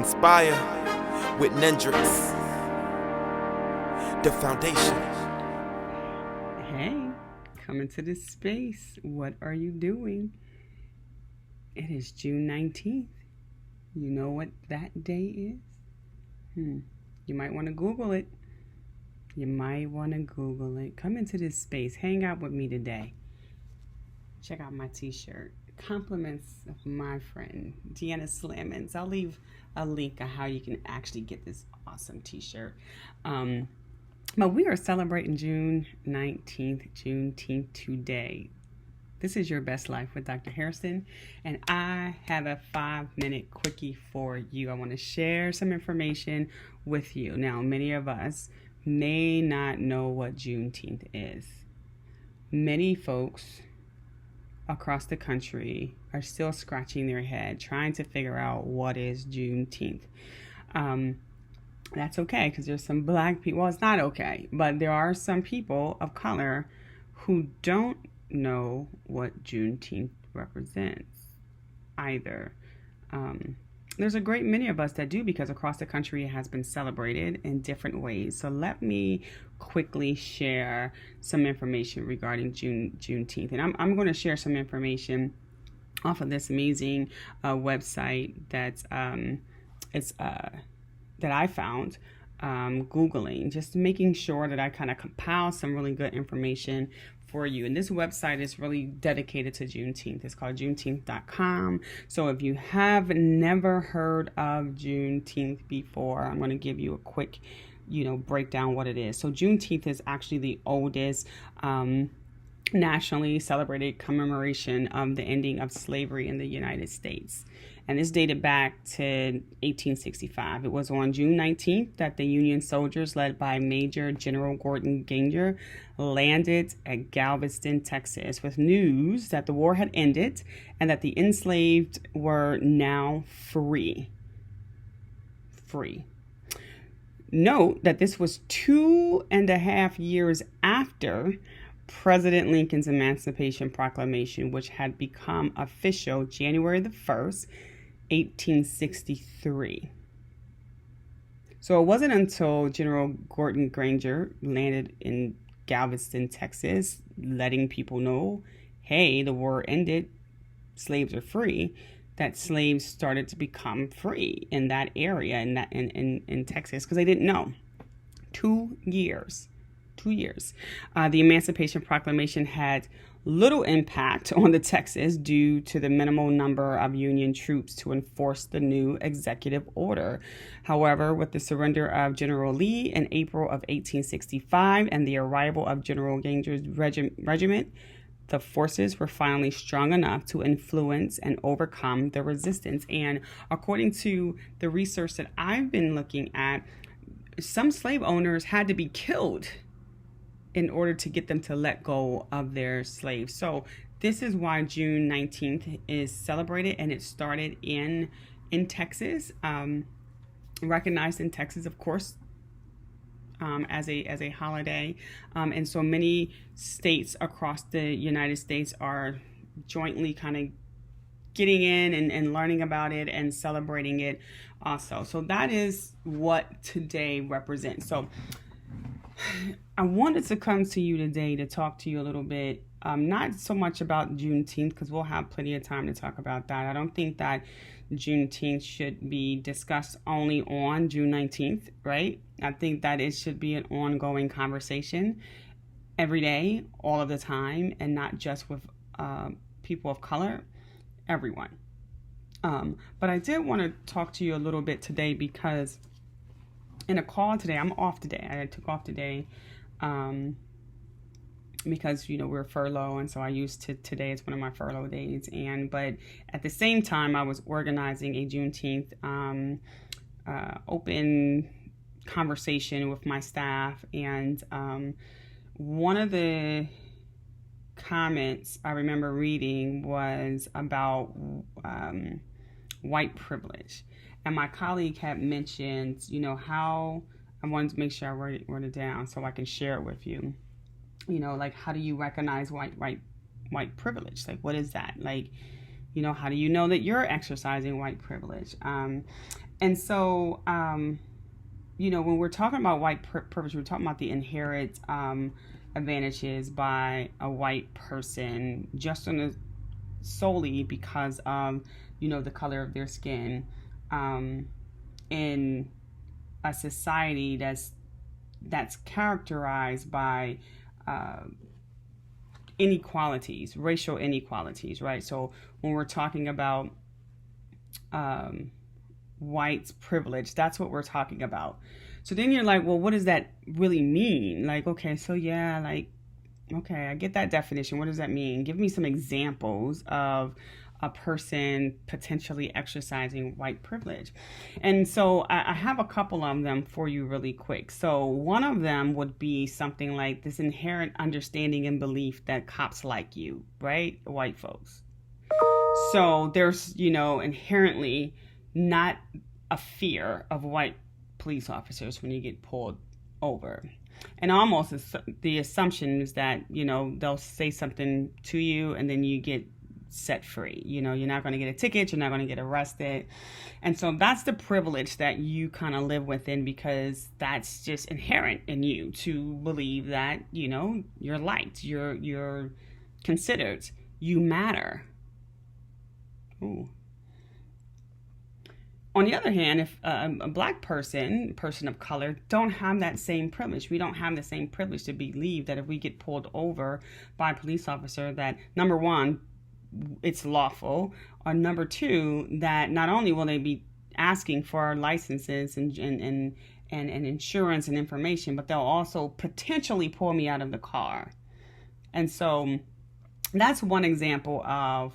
Inspire with Nendrix, the foundation. Hey, coming to this space. What are you doing? It is June 19th. You know what that day is? You might want to Google it. Come into this space. Hang out with me today. Check out my t-shirt. Compliments of my friend, Deanna Slammons. I'll leave a link on how you can actually get this awesome t-shirt. But we are celebrating June 19th, Juneteenth today. This is Your Best Life with Dr. Hairston, and I have a 5-minute quickie for you. I want to share some information with you. Now, many of us may not know what Juneteenth is. Many folks across the country are still scratching their head, trying to figure out what is Juneteenth. That's okay, because there's some black people. Well, it's not okay, but there are some people of color who don't know what Juneteenth represents either. There's a great many of us that do, because across the country it has been celebrated in different ways. So let me quickly share some information regarding Juneteenth. And I'm going to share some information off of this amazing website that I found Googling, just making sure that I kind of compile some really good information for you. And this website is really dedicated to Juneteenth. It's called Juneteenth.com. So if you have never heard of Juneteenth before, I'm going to give you a quick, break down what it is. So Juneteenth is actually the oldest nationally celebrated commemoration of the ending of slavery in the United States. And this dated back to 1865. It was on June 19th that the Union soldiers, led by Major General Gordon Granger, landed at Galveston, Texas, with news that the war had ended and that the enslaved were now free. Note that this was 2.5 years after President Lincoln's Emancipation Proclamation, which had become official January the 1st, 1863. So it wasn't until General Gordon Granger landed in Galveston, Texas, letting people know, hey, the war ended, slaves are free, that slaves started to become free in that area, in Texas, because they didn't know. 2 years. The Emancipation Proclamation had little impact on the Texas due to the minimal number of Union troops to enforce the new executive order. However, with the surrender of General Lee in April of 1865 and the arrival of General Granger's regiment, the forces were finally strong enough to influence and overcome the resistance. And according to the research that I've been looking at, some slave owners had to be killed in order to get them to let go of their slaves. So this is why June 19th is celebrated, and it started in Texas, recognized in Texas, of course, as a holiday. And so many states across the United States are jointly kind of getting in and learning about it and celebrating it also. So that is what today represents. So I wanted to come to you today to talk to you a little bit, not so much about Juneteenth, because we'll have plenty of time to talk about that. I don't think that Juneteenth should be discussed only on June 19th, right? I think that it should be an ongoing conversation every day, all of the time, and not just with people of color, everyone. But I did want to talk to you a little bit today because in a call today, I'm off today. I took off today because, we're furlough. And so I used today as one of my furlough days. But at the same time, I was organizing a Juneteenth open conversation with my staff. And one of the comments I remember reading was about white privilege. And my colleague had mentioned, how I wanted to make sure I wrote it down so I can share it with you. Like, how do you recognize white privilege? Like, what is that? Like, how do you know that you're exercising white privilege? And so, when we're talking about white privilege, we're talking about the inherent advantages by a white person just solely because of, the color of their skin, in a society that's characterized by inequalities, racial inequalities, right? So when we're talking about white privilege, that's what we're talking about. So then you're like, well, what does that really mean? Like, okay, so yeah, like, okay, I get that definition. What does that mean? Give me some examples of a person potentially exercising white privilege. And so I have a couple of them for you really quick. So one of them would be something like this inherent understanding and belief that cops like you, right? White folks. So there's, inherently not a fear of white police officers when you get pulled over. And almost the assumption is that, they'll say something to you and then you get set free. You're not going to get a ticket. You're not going to get arrested. And so that's the privilege that you kind of live within, because that's just inherent in you to believe that, you're liked, you're considered, you matter. Ooh. On the other hand, if a black person of color, don't have that same privilege. We don't have the same privilege to believe that if we get pulled over by a police officer, that number one, it's lawful, or number two, that not only will they be asking for our licenses and insurance and information, but they'll also potentially pull me out of the car. And so that's one example of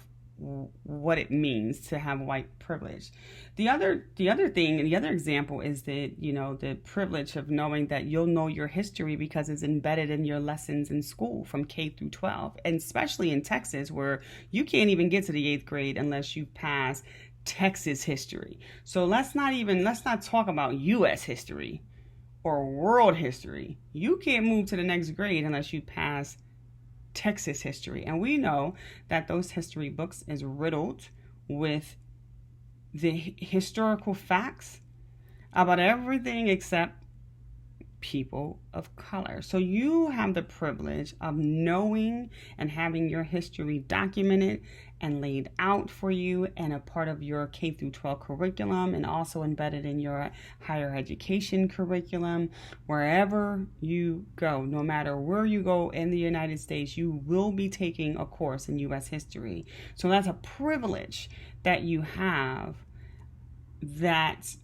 what it means to have white privilege. The other example is that, the privilege of knowing that you'll know your history because it's embedded in your lessons in school from K through 12, and especially in Texas, where you can't even get to the 8th grade unless you pass Texas history. So let's not talk about U.S. history or world history. You can't move to the next grade unless you pass Texas history. And we know that those history books is riddled with the historical facts about everything except people of color. So you have the privilege of knowing and having your history documented and laid out for you, and a part of your K through 12 curriculum, and also embedded in your higher education curriculum. Wherever you go, no matter where you go in the United States, you will be taking a course in U.S. history. So that's a privilege that you have that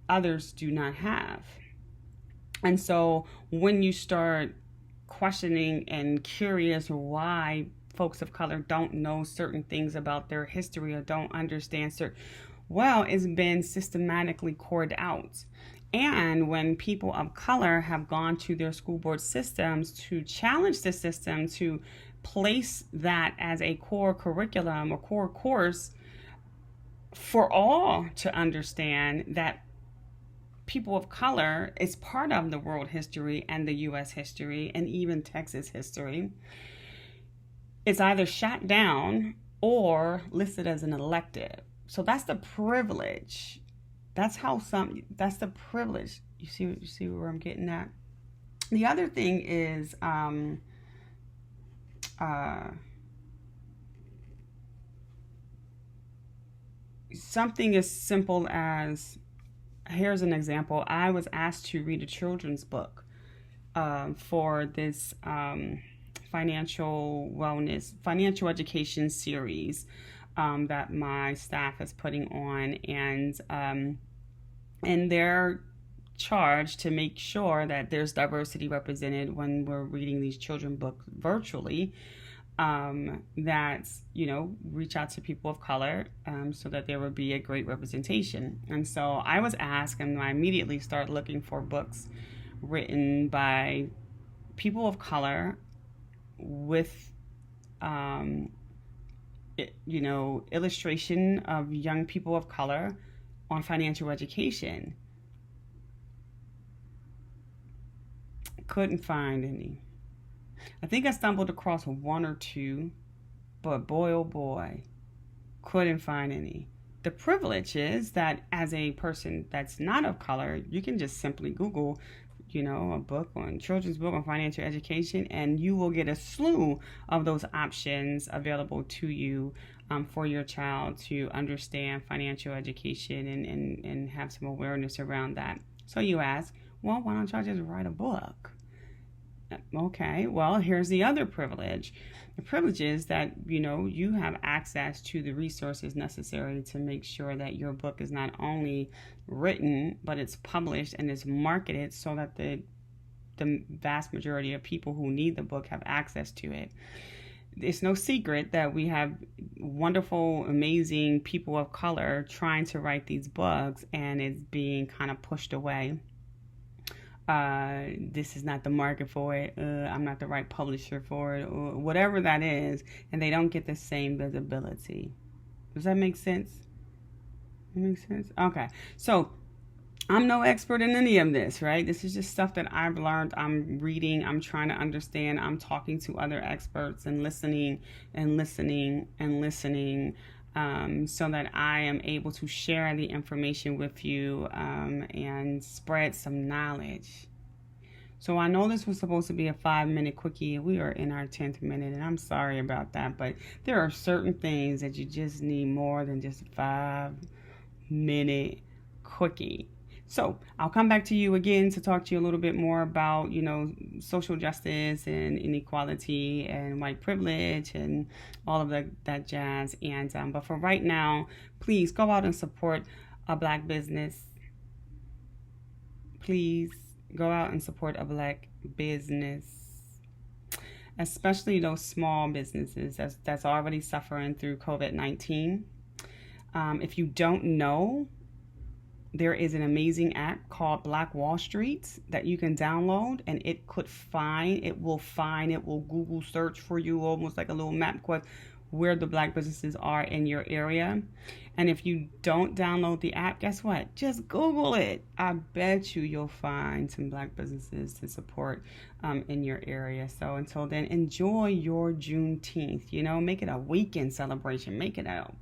others do not have. And so when you start questioning and curious why folks of color don't know certain things about their history or don't understand it's been systematically cored out. And when people of color have gone to their school board systems to challenge the system to place that as a core curriculum or core course for all to understand that people of color is part of the world history and the U.S. history and even Texas history, it's either shot down or listed as an elective. So that's the privilege. That's the privilege. You see where I'm getting at? The other thing is something as simple as, here's an example. I was asked to read a children's book for this financial education series that my staff is putting on, and they're charged to make sure that there's diversity represented when we're reading these children books virtually. That, reach out to people of color so that there would be a great representation. And so I was asked, and I immediately started looking for books written by people of color with, illustration of young people of color on financial education. Couldn't find any. I think I stumbled across one or two, but boy, oh boy, couldn't find any. The privilege is that as a person that's not of color, you can just simply Google, a book on children's book on financial education, and you will get a slew of those options available to you for your child to understand financial education and have some awareness around that. So you ask, well, why don't y'all just write a book? Okay, well, here's the other privilege. The privilege is that, you have access to the resources necessary to make sure that your book is not only written, but it's published and it's marketed so that the vast majority of people who need the book have access to it. It's no secret that we have wonderful, amazing people of color trying to write these books, and it's being kind of pushed away. This is not the market for it. I'm not the right publisher for it, or whatever that is, and they don't get the same visibility. Does that make sense? That makes sense? Okay. So I'm no expert in any of this, right? This is just stuff that I've learned. I'm reading. I'm trying to understand. I'm talking to other experts and listening so that I am able to share the information with you and spread some knowledge. So I know this was supposed to be a 5-minute quickie. We are in our 10th minute, and I'm sorry about that, but there are certain things that you just need more than just a 5-minute quickie. So I'll come back to you again to talk to you a little bit more about, social justice and inequality and white privilege and all of that jazz. And but for right now, please go out and support a Black business. Please go out and support a Black business, especially those small businesses that's already suffering through COVID-19. If you don't know, there is an amazing app called Black Wall Street that you can download, and it will Google search for you, almost like a little map quest, where the Black businesses are in your area. And if you don't download the app, guess what? Just Google it. I bet you'll find some Black businesses to support in your area. So until then, enjoy your Juneteenth. Make it a weekend celebration. Make it a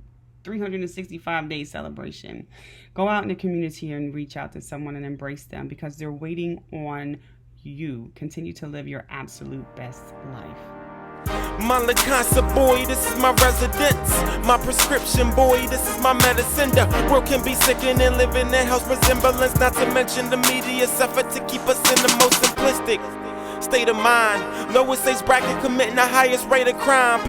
365-day celebration. Go out in the community and reach out to someone and embrace them, because they're waiting on you. Continue to live your absolute best life. My Lacansa boy, this is my residence. My prescription boy, this is my medicine. The world can be sickening and living in house resemblance. Not to mention the media's effort to keep us in the most simplistic state of mind. Lowest age bracket committing the highest rate of crime.